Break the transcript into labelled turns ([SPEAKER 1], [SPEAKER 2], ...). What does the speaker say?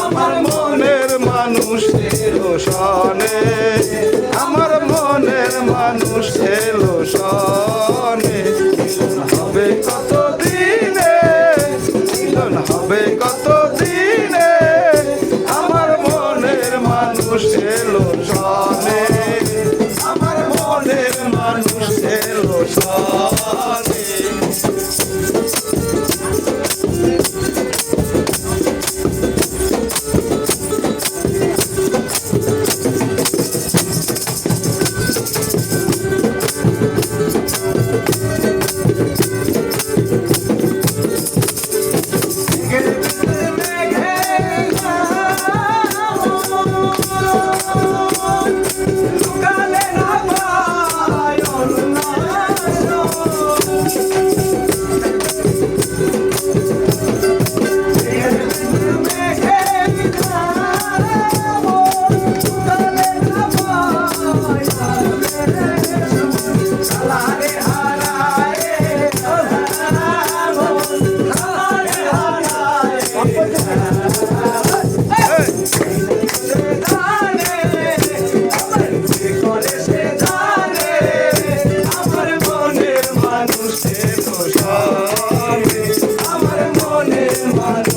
[SPEAKER 1] আমার মনের মানুষ এলো সনে, আমার মনের মানুষ এলো সনে। মিলন হবে কত দিনে, মিলন হবে কত দিনে, আমার মনের মানুষ এলো সনে, আমার মনের মানুষ এলো সনে। আমার মনের মানুষ